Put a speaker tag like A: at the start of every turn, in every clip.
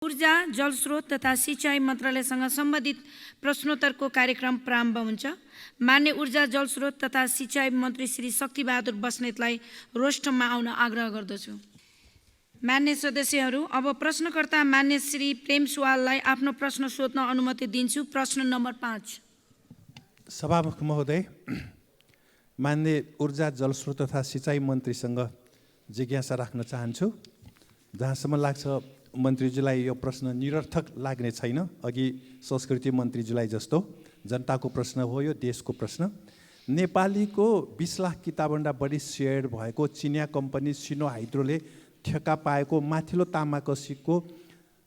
A: ऊर्जा, जलस्रोत तथा सिंचाई मन्त्रालयसँग सम्बन्धित प्रश्नोत्तरको कार्यक्रम प्रारम्भ हुन्छ। मान्य ऊर्जा, जलस्रोत तथा सिंचाई मन्त्री श्री शक्तिबहादुर बस्नेतलाई रोस्टममा आउन आग्रह गर्दछु। मान्य सदस्यहरू, अब प्रश्नकर्ता मान्य श्री प्रेम सुवाललाई आफ्नो प्रश्न सोध्न अनुमति दिन्छु। प्रश्न नम्बर 5।
B: सभामुख महोदय, मान्य ऊर्जा, जलस्रोत तथा सिंचाई मन्त्रीसँग जिज्ञासा राख्न चाहन्छु। जहाँसम्म लाग्छ मन्त्रीज्यूलाई यो प्रश्न निरर्थक लाग्ने छैन। अघि संस्कृति मन्त्रीज्यूलाई जस्तो जनताको प्रश्न हो, यो देशको प्रश्न। नेपालीको 20 लाख किताबभन्दा बढी सेयर भएको चिनिया कम्पनी सिनो हाइड्रोले ठेक्का पाएको माथिल्लो तामाकोसीको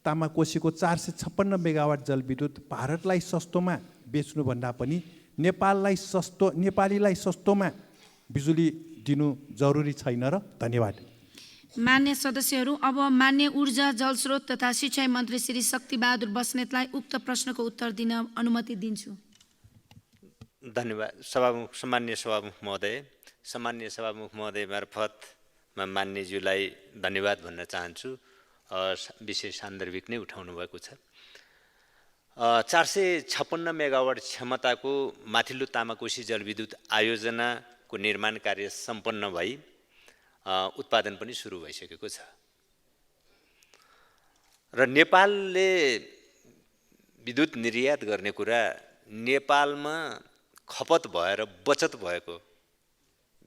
B: 456 मेगावाट जलविद्युत भारतलाई सस्तोमा बेच्नुभन्दा पनि नेपालीलाई सस्तोमा बिजुली दिनु जरुरी छैन र? धन्यवाद।
A: मान्य सदस्यहरू, अब मान्य ऊर्जा, जलस्रोत तथा सिंचाई मन्त्री श्री शक्तिबहादुर बस्नेतलाई उक्त प्रश्नको उत्तर दिन अनुमति दिन्छु।
C: धन्यवाद। सम्मान्य सभामुख महोदय मार्फत म मान्यज्यूलाई धन्यवाद भन्न चाहन्छु। विशेष सान्दर्भिक नै उठाउनु भएको छ। 456 मेगावाट क्षमताको माथिल्लो तामाकोसी जलविद्युत आयोजनाको निर्माण कार्य सम्पन्न भई उत्पादन पनि सुरु भइसकेको छ र नेपालले विद्युत निर्यात गर्ने कुरा नेपालमा खपत भएर बचत भएको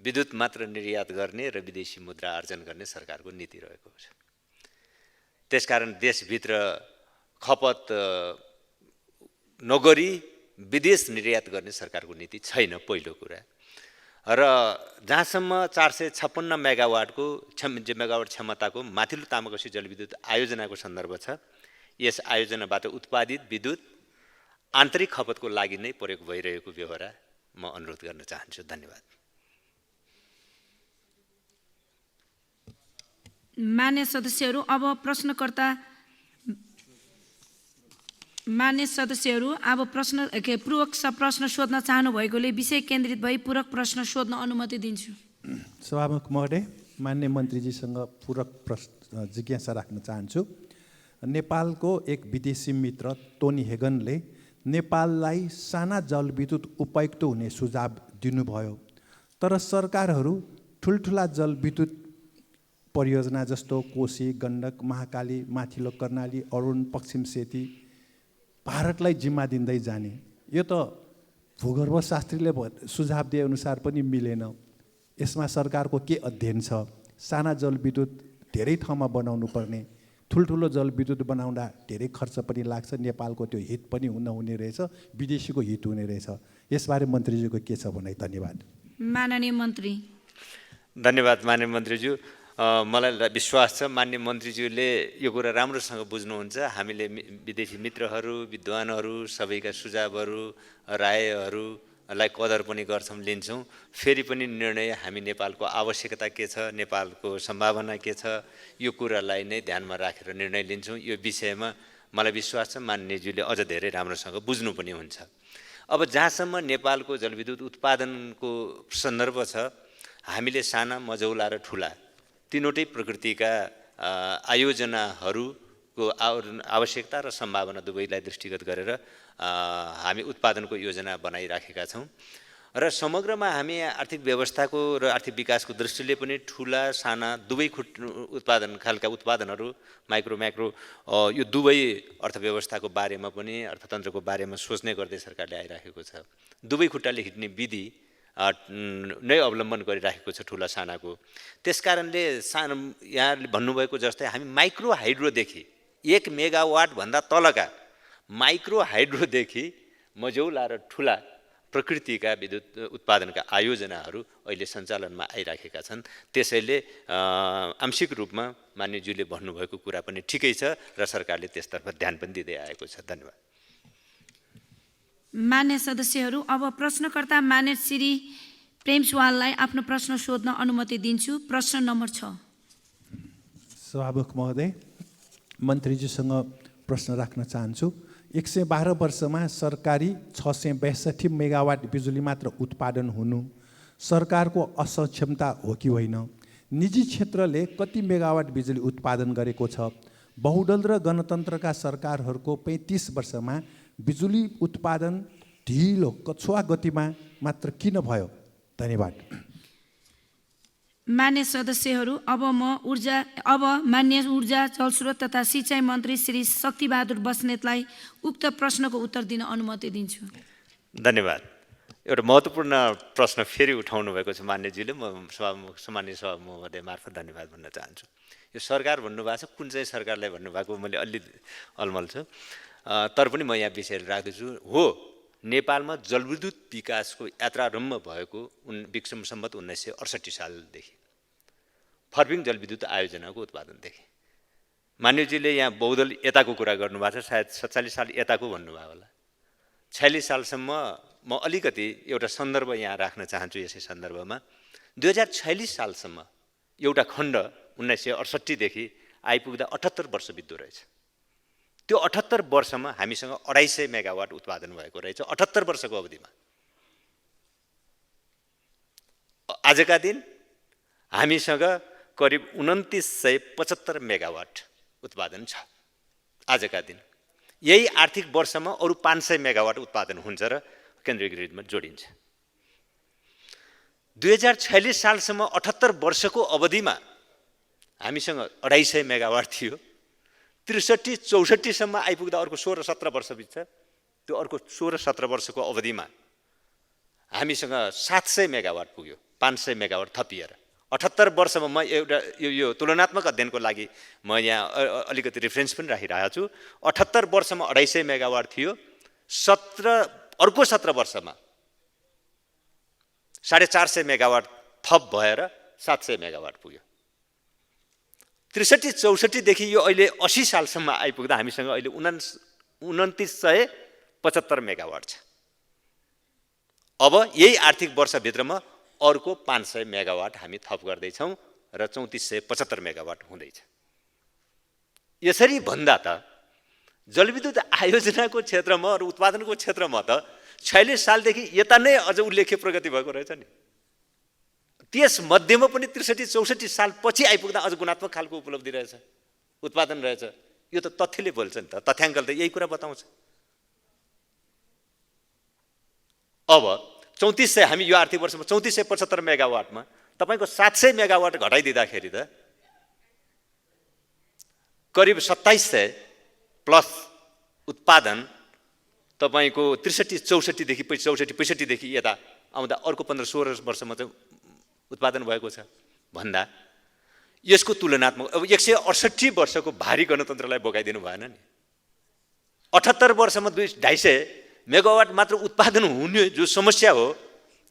C: विद्युत मात्र निर्यात गर्ने र विदेशी मुद्रा आर्जन गर्ने सरकारको नीति रहेको छ। त्यसकारण देशभित्र खपत नगरी विदेश निर्यात गर्ने सरकारको नीति छैन, पहिलो कुरा। र जहाँसम्म 456 मेगावाट क्षमताको माथिल्लो तामाकोसी जलविद्युत आयोजनाको सन्दर्भ छ, यस आयोजनाबाट उत्पादित विद्युत आन्तरिक खपतको लागि नै प्रयोग भइरहेको व्यवहार म अनुरोध गर्न चाहन्छु। धन्यवाद।
A: मान्य सदस्यहरू, अब पूरक प्रश्न सोध्न चाहनु भएकोले विषय केन्द्रित भई पूरक प्रश्न सोध्न अनुमति दिन्छु।
B: सभामुख महोदय, मान्य मन्त्रीजीसँग पूरक प्रश्न जिज्ञासा राख्न चाहन्छु। नेपालको एक विदेशी मित्र टोनी हेगनले नेपाललाई साना जलविद्युत उपयुक्त हुने सुझाव दिनुभयो, तर सरकारहरू ठुल्ठुला जलविद्युत परियोजना जस्तो कोशी, गण्डक, महाकाली, माथिल्लो कर्णाली, अरुण, पश्चिम सेती भारतलाई जिम्मा दिँदै जाने। यो त भूगर्भशास्त्रीले सुझाव दिए अनुसार पनि मिलेन। यसमा सरकारको के अध्ययन छ? साना जलविद्युत धेरै ठाउँमा बनाउनु पर्ने, ठुल्ठुलो जलविद्युत बनाउँदा धेरै खर्च पनि लाग्छ, नेपालको त्यो हित पनि नहुने रहेछ, विदेशीको हित हुने रहेछ। यसबारे मन्त्रीज्यूको के छ भनाइ? धन्यवाद।
A: माननीय मन्त्री।
C: धन्यवाद मान्य मन्त्रीज्यू। मलाई विश्वास छ मान्य मन्त्रीज्यूले यो कुरा राम्रोसँग बुझ्नुहुन्छ। हामीले विदेशी मित्रहरू, विद्वानहरू सबैका सुझावहरू, रायहरूलाई कदर पनि गर्छौँ, लिन्छौँ। फेरि पनि निर्णय हामी नेपालको आवश्यकता के छ, नेपालको सम्भावना के छ, यो कुरालाई नै ध्यानमा राखेर निर्णय लिन्छौँ। यो विषयमा मलाई विश्वास छ मान्यज्यूले अझ धेरै राम्रोसँग बुझ्नु पनि हुन्छ। अब जहाँसम्म नेपालको जलविद्युत उत्पादनको सन्दर्भ छ, हामीले साना, मझौला र ठुला तीनवटै प्रकृतिका आयोजनाहरूको आवश्यकता र सम्भावना दुवैलाई दृष्टिगत गरेर हामी उत्पादनको योजना बनाइराखेका छौँ र समग्रमा हामी आर्थिक व्यवस्थाको र आर्थिक विकासको दृष्टिले पनि ठुला, साना दुवै खालका उत्पादनहरू, माइक्रो म्याक्रो, यो दुवै अर्थव्यवस्थाको बारेमा पनि अर्थतन्त्रको बारेमा सोच्ने गर्दै सरकारले आइराखेको छ। दुवै खुट्टाले हिँड्ने विधि नै अवलम्बन गरिराखेको छ ठुला सानाको। त्यसकारणले यहाँले भन्नुभएको जस्तै हामी माइक्रो हाइड्रोदेखि 1 मेगावाट भन्दा तलका माइक्रो हाइड्रोदेखि मझौला र ठुला प्रकृतिका विद्युत उत्पादनका आयोजनाहरू अहिले सञ्चालनमा आइराखेका छन्। त्यसैले आंशिक रूपमा मान्यज्यूले भन्नुभएको कुरा पनि ठिकै छ र सरकारले त्यसतर्फ ध्यान पनि दिँदै आएको छ। धन्यवाद।
A: मान्य सदस्यहरू, अब प्रश्नकर्ता मान्य श्री प्रेम सुवाललाई आफ्नो प्रश्न सोध्न अनुमति दिन्छु। प्रश्न नम्बर 6।
B: सभामुख महोदय, मन्त्रीजीसँग प्रश्न राख्न चाहन्छु। 112 वर्षमा सरकारी 662 मेगावाट बिजुली मात्र उत्पादन हुनु सरकारको असक्षमता हो कि होइन? निजी क्षेत्रले कति मेगावाट बिजुली उत्पादन गरेको छ? बहुदल र गणतन्त्रका सरकारहरूको 35 वर्षमा बिजुली उत्पादन ढिलो कछुवा गतिमा मात्र किन भयो? धन्यवाद।
A: मान्य सदस्यहरू, अब मान्य ऊर्जा जलस्रोत तथा सिँचाइ मन्त्री श्री शक्तिबहादुर बस्नेतलाई उक्त प्रश्नको उत्तर दिन अनुमति दिन्छु।
C: धन्यवाद। एउटा महत्त्वपूर्ण प्रश्न फेरि उठाउनु भएको छ मान्यजीले। म सामान्य सभा महोदय मार्फत धन्यवाद भन्न चाहन्छु। यो सरकार भन्नुभएको छ, कुन चाहिँ सरकारलाई भन्नुभएको मैले अलि अलमल छु, तर पनि म यहाँ विषय राख्दैछु। हो, नेपालमा जलविद्युत विकासको यात्रारम्भ भएको विक्रम सम्वत 1968 सालदेखि फर्पिङ जलविद्युत आयोजनाको उत्पादनदेखि। मान्यजीले यहाँ बहुदल यताको कुरा गर्नुभएको छ, सायद 47 साल यताको भन्नुभयो होला। 46 सालसम्म म अलिकति एउटा सन्दर्भ यहाँ राख्न चाहन्छु। यसै सन्दर्भमा 2046 सालसम्म एउटा खण्ड 1968 देखि आइपुग्दा 78 वर्ष बित्दो रहेछ। त्यो 78 वर्षमा हामीसँग 250 मेगावाट उत्पादन भएको रहेछ। 78 वर्षको अवधिमा आजका दिन हामीसँग करिब 2975 मेगावाट उत्पादन छ। आजका दिन यही आर्थिक वर्षमा अरु 500 मेगावाट उत्पादन हुन्छ र केन्द्रीय ग्रिडमा जोडिन्छ। 2046 सालसम्म 78 वर्षको अवधिमा हामीसँग 250 मेगावाट थियो। 63-64 सम्म आइपुग्दा अर्को 16-17 वर्ष बित्छ। त्यो अर्को 16-17 वर्षको अवधिमा हामीसँग 700 मेगावाट पुग्यो, 500 मेगावाट थपिएर। 78 वर्षमा म एउटा यो तुलनात्मक अध्ययनको लागि म यहाँ अलिकति रेफरेन्स पनि राखिरहेको छु। 78 वर्षमा 250 मेगावाट थियो। अर्को 17 वर्षमा 450 मेगावाट थप भएर 700 मेगावाट पुग्यो। 63-64 देखि यो अहिले 80 सालसम्म आइपुग्दा हामीसँग अहिले 2975 मेगावाट छ। अब यही आर्थिक वर्षभित्रमा अर्को 500 मेगावाट हामी थप गर्दैछौँ र 3475 मेगावाट हुँदैछ। यसरी भन्दा त जलविद्युत आयोजनाको क्षेत्रमा र उत्पादनको क्षेत्रमा त 46 सालदेखि यता नै अझ उल्लेख्य प्रगति भएको रहेछ नि। त्यस मध्येमा पनि 63-64 साल पछि आइपुग्दा अझ गुणात्मक खालको उपलब्धि रहेछ, उत्पादन रहेछ। यो त तथ्यले बोल्छ नि त, तथ्याङ्कले त यही कुरा बताउँछ। अब 3400 हामी यो आर्थिक वर्षमा 3475 मेगावाटमा तपाईको 700 मेगावाट घटाइदिँदाखेरि त करिब 2700 प्लस उत्पादन तपाईको 63-64 देखि 64-65 देखि यता आउँदा अर्को 15-16 वर्षमा चाहिँ उत्पादन भएको छ भन्दा यसको तुलनात्मक अब 168 वर्षको भारी गणतन्त्रलाई बोकाइदिनु भएन नि। 78 वर्षमा 250 मेगावाट मात्र उत्पादन हुने जो समस्या हो,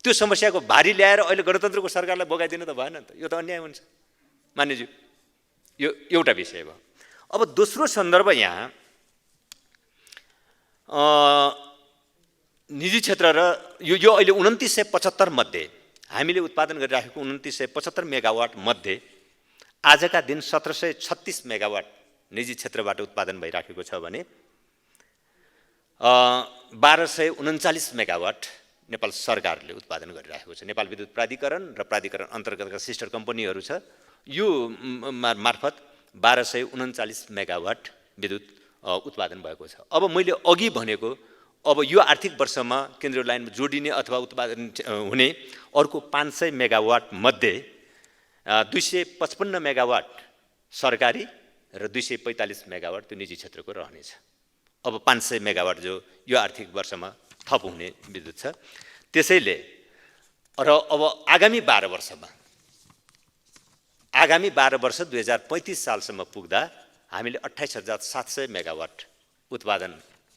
C: त्यो समस्याको भारी ल्याएर अहिले गणतन्त्रको सरकारलाई बोकाइदिनु त भएन नि त। यो त अन्याय हुन्छ मान्यज्यू। यो एउटा विषय भयो। अब दोस्रो सन्दर्भ यहाँ निजी क्षेत्र र यो अहिले 2975 मध्ये हामीले उत्पादन गरिराखेको 2975 मेगावाट मध्ये आजका दिन 1736 मेगावाट निजी क्षेत्रबाट उत्पादन भइराखेको छ भने 1239 मेगावाट नेपाल सरकारले उत्पादन गरिराखेको छ। नेपाल विद्युत प्राधिकरण र प्राधिकरण अन्तर्गतका सिस्टर कम्पनीहरू छ। यो मार्फत 1239 मेगावाट विद्युत उत्पादन भएको छ। अब मैले अघि भनेको अब यो आर्थिक वर्षमा केन्द्रीय लाइनमा जोडिने अथवा उत्पादन हुने अर्को 500 मेगावाट मध्ये 255 मेगावाट सरकारी र 245 मेगावाट त्यो निजी क्षेत्रको रहनेछ। अब 500 मेगावाट जो यो आर्थिक वर्षमा थप हुने विद्युत छ। त्यसैले र अब आगामी 12 वर्ष 2035 सालसम्म पुग्दा हामीले 28700 मेगावाट उत्पादन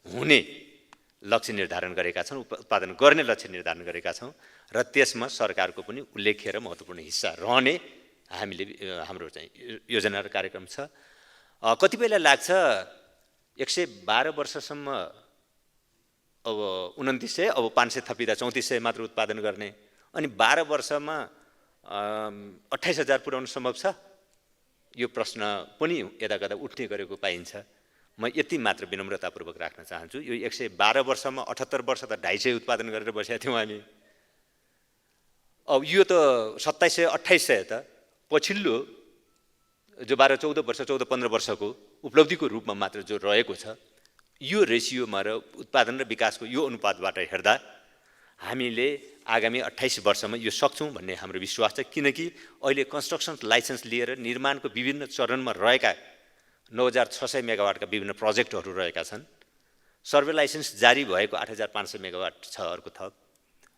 C: हुने लक्ष्य निर्धारण गरेका छौँ, उत्पादन गर्ने लक्ष्य निर्धारण गरेका छौँ र त्यसमा सरकारको पनि उल्लेख्य र महत्त्वपूर्ण हिस्सा रहने हामीले हाम्रो चाहिँ योजना र कार्यक्रम छ। कतिपयलाई लाग्छ 112 वर्षसम्म अब 2900 अब 500 थपिँदा 3400 मात्र उत्पादन गर्ने अनि 12 वर्षमा 28000 पुर्याउन सम्भव छ। यो प्रश्न पनि यदाकदा उठ्ने गरेको पाइन्छ। म यति मात्र विनम्रतापूर्वक राख्न चाहन्छु। यो 112 वर्षमा 78 वर्ष त 250 उत्पादन गरेर बसेका थियौँ हामी। अब यो त 2700-2800 त पछिल्लो जो 12-14 वर्ष 14-15 वर्षको उपलब्धिको रूपमा मात्र जो रहेको छ, यो रेसियोमा र उत्पादन र विकासको यो अनुपातबाट हेर्दा हामीले आगामी 28 वर्षमा यो सक्छौँ भन्ने हाम्रो विश्वास छ। किनकि अहिले कन्स्ट्रक्सन लाइसेन्स लिएर निर्माणको विभिन्न चरणमा रहेका 9600 मेगावाटका विभिन्न प्रोजेक्टहरू रहेका छन्। सर्वे लाइसेन्स जारी भएको 8500 मेगावाट छ अर्को थप,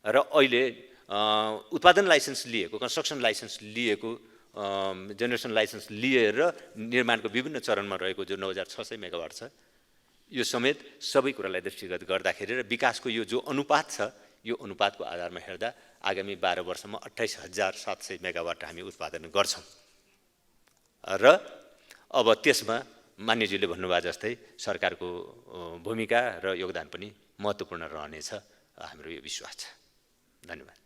C: र अहिले उत्पादन लाइसेन्स लिएको, कन्स्ट्रक्सन लाइसेन्स लिएको, जेनेरेसन लाइसेन्स लिएर निर्माणको विभिन्न चरणमा रहेको जो 9600 मेगावाट छ, यो समेत सबै कुरालाई दृष्टिगत गर्दाखेरि र विकासको यो जो अनुपात छ, यो अनुपातको आधारमा हेर्दा आगामी 12 वर्षमा 28700 मेगावाट हामी उत्पादन गर्छौँ। र अब त्यसमा मान्यज्यूले भन्नुभयो जस्तै सरकारको भूमिका र योगदान पनि महत्त्वपूर्ण रहनेछ, हाम्रो यो विश्वास छ। धन्यवाद।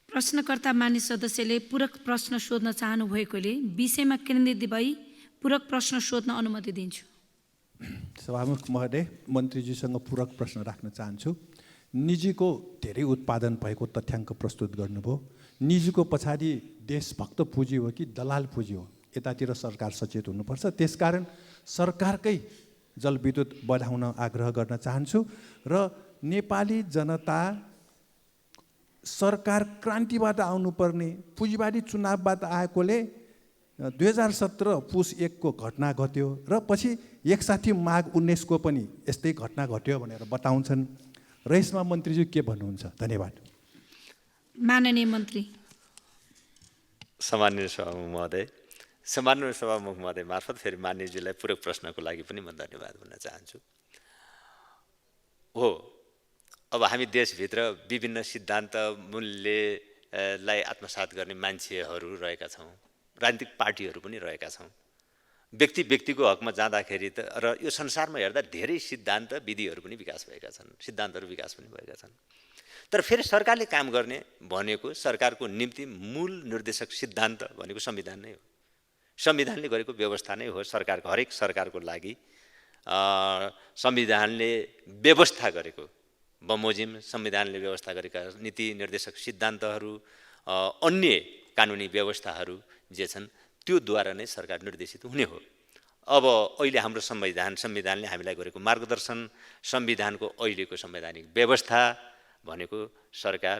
A: प्रश्नकर्ता मान्य सदस्यले पूरक प्रश्न सोध्न चाहनु भएकोले विषयमा केन्द्रित भई पूरक प्रश्न सोध्न अनुमति दिन्छु।
B: सभामुख महोदय, मन्त्रीजीसँग पूरक प्रश्न राख्न चाहन्छु। निजीको धेरै उत्पादन भएको तथ्याङ्क प्रस्तुत गर्नुभयो। निजीको पछाडि देशभक्त पुँजी हो कि दलाल पुँजी हो, यतातिर सरकार सचेत हुनुपर्छ। त्यसकारण सरकारकै जलविद्युत बढाउन आग्रह गर्न चाहन्छु र नेपाली जनता सरकार क्रान्तिबाट आउनुपर्ने, पुँजीवादी चुनावबाट आएकोले 2017 पुस 1 को घटना घट्यो र पछि एकसाथी माघ 19 को पनि यस्तै घटना घट्यो भनेर बताउँछन् र यसमा मन्त्रीजी के भन्नुहुन्छ? धन्यवाद।
A: माननीय मन्त्री।
C: सम्माननीय सभामुख महोदय, सम्माननीय सभामुख महोदय मार्फत फेरि मान्यजीलाई पूरक प्रश्नको लागि पनि म धन्यवाद भन्न चाहन्छु। हो, अब हामी देशभित्र विभिन्न सिद्धान्त मूल्यलाई आत्मसात गर्ने मान्छेहरू रहेका छौँ, राजनीतिक पार्टीहरू पनि रहेका छौँ। व्यक्ति व्यक्तिको हकमा जाँदाखेरि त र यो संसारमा हेर्दा धेरै सिद्धान्त विधिहरू पनि विकास भएका छन्, सिद्धान्तहरू विकास पनि भएका छन्। तर फेरि सरकारले काम गर्ने भनेको सरकारको निम्ति मूल निर्देशक सिद्धान्त भनेको संविधान नै हो। संविधानले गरेको व्यवस्था नै हो सरकारको, हरेक सरकारको लागि संविधानले व्यवस्था गरेको बमोजिम संविधानले व्यवस्था गरेका नीति निर्देशक सिद्धान्तहरू, अन्य कानुनी व्यवस्थाहरू जे छन् त्योद्वारा नै सरकार निर्देशित हुने हो। अब अहिले हाम्रो संविधानले हामीलाई गरेको मार्गदर्शन, संविधानको अहिलेको संवैधानिक व्यवस्था भनेको सरकार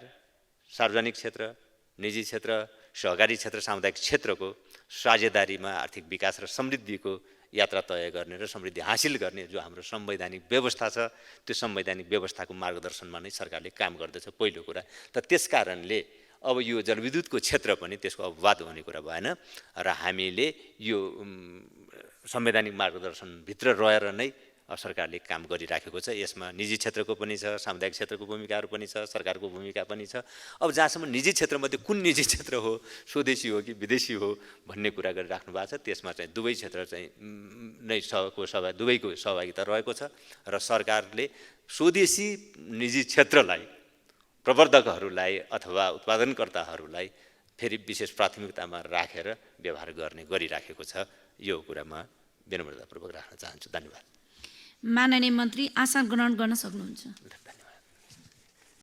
C: सार्वजनिक क्षेत्र, निजी क्षेत्र, सहकारी क्षेत्र, सामुदायिक क्षेत्रको साझेदारीमा आर्थिक विकास र समृद्धिको यात्रा तय गर्ने र समृद्धि हासिल गर्ने जो हाम्रो संवैधानिक व्यवस्था छ, त्यो संवैधानिक व्यवस्थाको मार्गदर्शनमा नै सरकारले काम गर्दछ, पहिलो कुरा। त त्यसकारणले अब यो जलविद्युतको क्षेत्र पनि त्यसको अपवाद हुने कुरा भएन र हामीले यो संवैधानिक मार्गदर्शनभित्र रहेर नै सरकारले काम गरिराखेको छ। यसमा निजी क्षेत्रको पनि छ, सामुदायिक क्षेत्रको भूमिकाहरू पनि छ, सरकारको भूमिका पनि छ। अब जहाँसम्म निजी क्षेत्रमध्ये कुन निजी क्षेत्र हो, स्वदेशी हो कि विदेशी हो भन्ने कुरा गरिराख्नु भएको छ, त्यसमा चाहिँ दुवै क्षेत्र चाहिँ दुवैको सहभागिता रहेको छ र सरकारले स्वदेशी निजी क्षेत्रलाई, प्रवर्धकहरूलाई अथवा उत्पादनकर्ताहरूलाई फेरि विशेष प्राथमिकतामा राखेर व्यवहार गरिराखेको छ। यो कुरामा विनम्रतापूर्वक राख्न चाहन्छु। धन्यवाद।
A: माननीय मन्त्री, आसन ग्रहण गर्न सक्नुहुन्छ।
C: धन्यवाद।